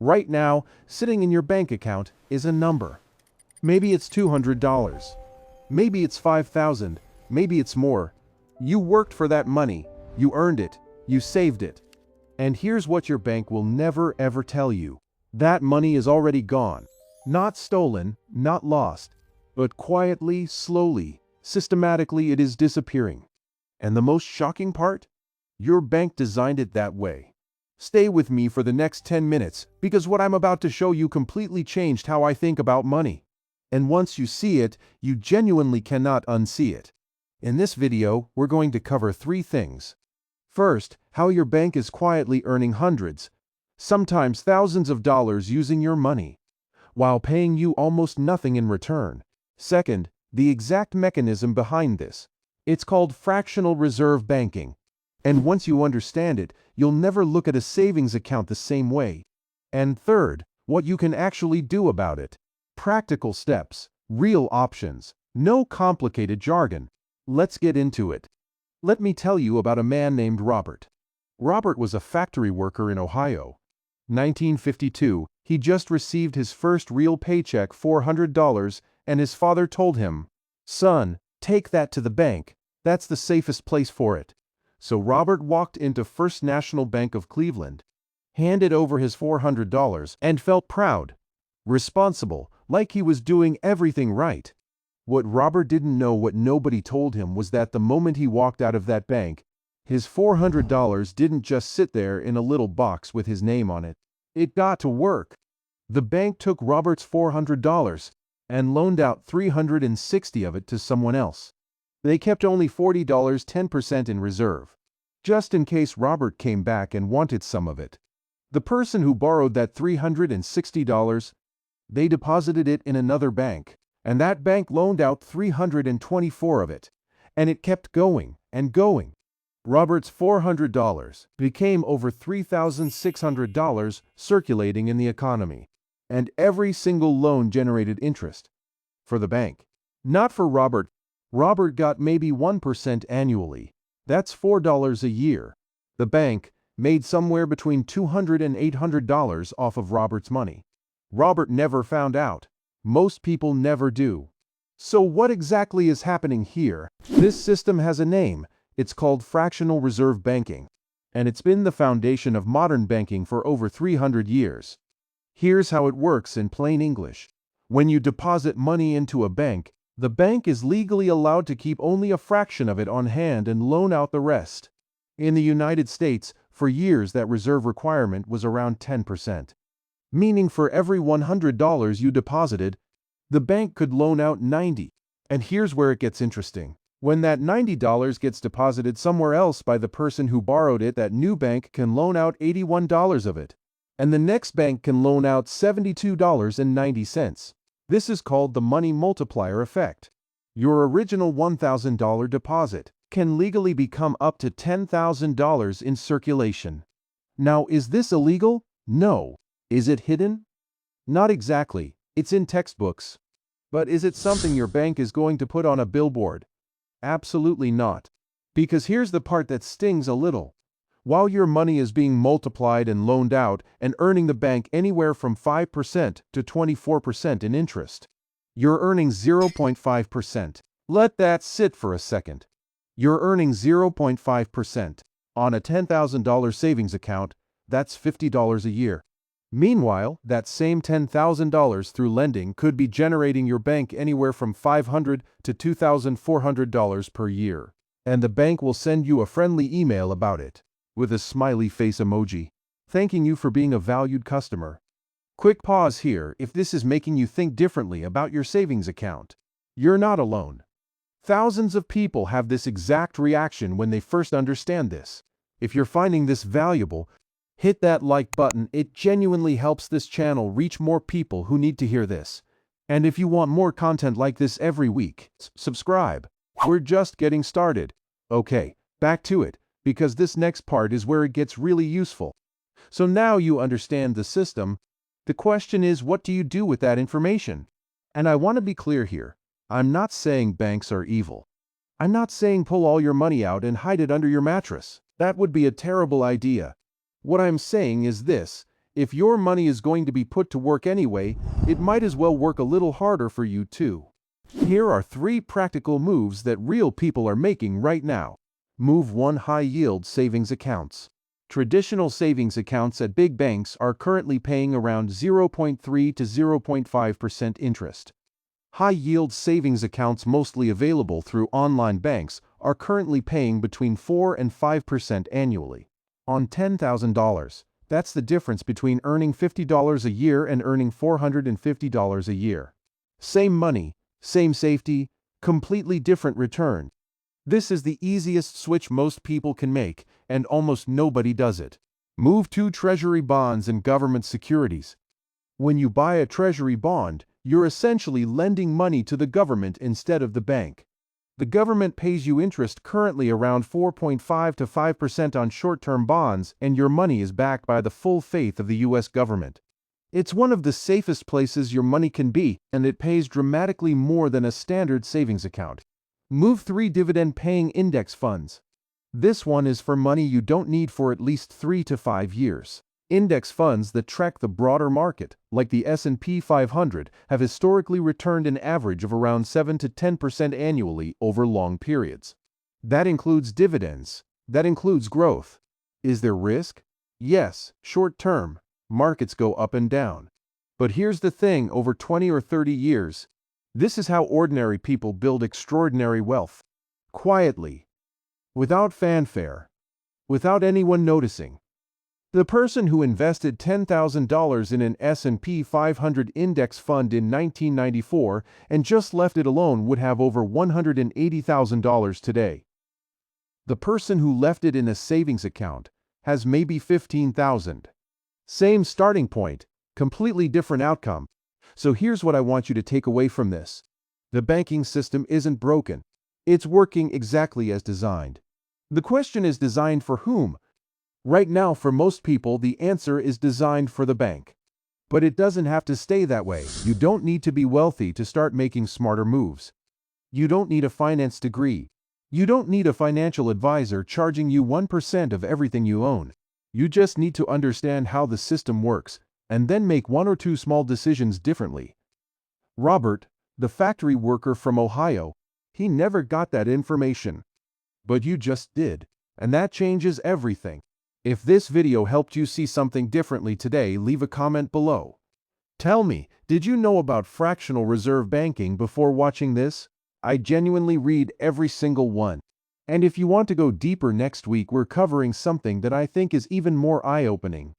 Right now, sitting in your bank account is a number. Maybe it's $200. Maybe it's $5,000. Maybe it's more. You worked for that money. You earned it. You saved it. And here's what your bank will never ever tell you. That money is already gone. Not stolen, not lost, but quietly, slowly, systematically it is disappearing. And the most shocking part? Your bank designed it that way. Stay with me for the next 10 minutes because what I'm about to show you completely changed how I think about money. And once you see it, you genuinely cannot unsee it. In this video, we're going to cover 3 things. First, how your bank is quietly earning hundreds, sometimes thousands of dollars using your money, while paying you almost nothing in return. Second, the exact mechanism behind this. It's called fractional reserve banking. And once you understand it, you'll never look at a savings account the same way. And third, what you can actually do about it. Practical steps, real options, no complicated jargon. Let's get into it. Let me tell you about a man named Robert. Robert was a factory worker in Ohio. 1952, he just received his first real paycheck, $400, and his father told him, "Son, take that to the bank. That's the safest place for it." So Robert walked into First National Bank of Cleveland, handed over his $400, and felt proud, responsible, like he was doing everything right. What Robert didn't know, what nobody told him, was that the moment he walked out of that bank, his $400 didn't just sit there in a little box with his name on it. It got to work. The bank took Robert's $400 and loaned out $360 of it to someone else. They kept only $40, 10% in reserve, just in case Robert came back and wanted some of it. The person who borrowed that $360, they deposited it in another bank, and that bank loaned out $324 of it, and it kept going and going. Robert's $400 became over $3,600 circulating in the economy, and every single loan generated interest. For the bank. Not for Robert. Robert got maybe 1% annually. That's $4 a year. The bank made somewhere between $200 and $800 off of Robert's money. Robert never found out. Most people never do. So what exactly is happening here? This system has a name. It's called fractional reserve banking. And it's been the foundation of modern banking for over 300 years. Here's how it works in plain English. When you deposit money into a bank, the bank is legally allowed to keep only a fraction of it on hand and loan out the rest. In the United States, for years that reserve requirement was around 10%. Meaning for every $100 you deposited, the bank could loan out 90. And here's where it gets interesting. When that $90 gets deposited somewhere else by the person who borrowed it, that new bank can loan out $81 of it. And the next bank can loan out $72.90. This is called the money multiplier effect. Your original $1,000 deposit can legally become up to $10,000 in circulation. Now, is this illegal? No. Is it hidden? Not exactly. It's in textbooks. But is it something your bank is going to put on a billboard? Absolutely not. Because here's the part that stings a little. While your money is being multiplied and loaned out and earning the bank anywhere from 5% to 24% in interest, you're earning 0.5%. Let that sit for a second. You're earning 0.5%. On a $10,000 savings account, that's $50 a year. Meanwhile, that same $10,000 through lending could be generating your bank anywhere from $500 to $2,400 per year. And the bank will send you a friendly email about it, with a smiley face emoji, thanking you for being a valued customer. Quick pause here. If this is making you think differently about your savings account, you're not alone. Thousands of people have this exact reaction when they first understand this. If you're finding this valuable, hit that like button. It genuinely helps this channel reach more people who need to hear this. And if you want more content like this every week, subscribe. We're just getting started. Okay, back to it, because this next part is where it gets really useful. So now you understand the system. The question is, what do you do with that information? And I want to be clear here. I'm not saying banks are evil. I'm not saying pull all your money out and hide it under your mattress. That would be a terrible idea. What I'm saying is this: If your money is going to be put to work anyway, it might as well work a little harder for you too. Here are 3 practical moves that real people are making right now. Move 1. High-yield savings accounts. Traditional savings accounts at big banks are currently paying around 0.3 to 0.5% interest. High-yield savings accounts, mostly available through online banks, are currently paying between 4 and 5% annually. On $10,000, that's the difference between earning $50 a year and earning $450 a year. Same money, same safety, completely different return. This is the easiest switch most people can make, and almost nobody does it. Move to Treasury Bonds and government securities. When you buy a Treasury bond, you're essentially lending money to the government instead of the bank. The government pays you interest, currently around 4.5 to 5% on short-term bonds, and your money is backed by the full faith of the U.S. government. It's one of the safest places your money can be, and it pays dramatically more than a standard savings account. Move 3. Dividend-paying index funds. This one is for money you don't need for at least 3 to 5 years. Index funds that track the broader market, like the S&P 500, have historically returned an average of around 7 to 10% annually over long periods. That includes dividends. That includes growth. Is there risk? Yes, short-term. Markets go up and down. But here's the thing: over 20 or 30 years, this is how ordinary people build extraordinary wealth. Quietly. Without fanfare. Without anyone noticing. The person who invested $10,000 in an S&P 500 index fund in 1994 and just left it alone would have over $180,000 today. The person who left it in a savings account has maybe $15,000. Same starting point, completely different outcome. So here's what I want you to take away from this. The banking system isn't broken. It's working exactly as designed. The question is, designed for whom? Right now, for most people, the answer is designed for the bank. But it doesn't have to stay that way. You don't need to be wealthy to start making smarter moves. You don't need a finance degree. You don't need a financial advisor charging you 1% of everything you own. You just need to understand how the system works, and then make 1 or 2 small decisions differently. Robert, the factory worker from Ohio, he never got that information. But you just did, and that changes everything. If this video helped you see something differently today, leave a comment below. Tell me, did you know about fractional reserve banking before watching this? I genuinely read every single one. And if you want to go deeper, next week we're covering something that I think is even more eye-opening.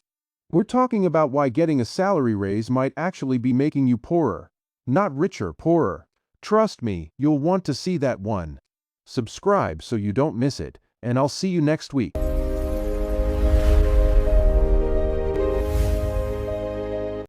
We're talking about why getting a salary raise might actually be making you poorer. Not richer, poorer. Trust me, you'll want to see that one. Subscribe so you don't miss it, and I'll see you next week.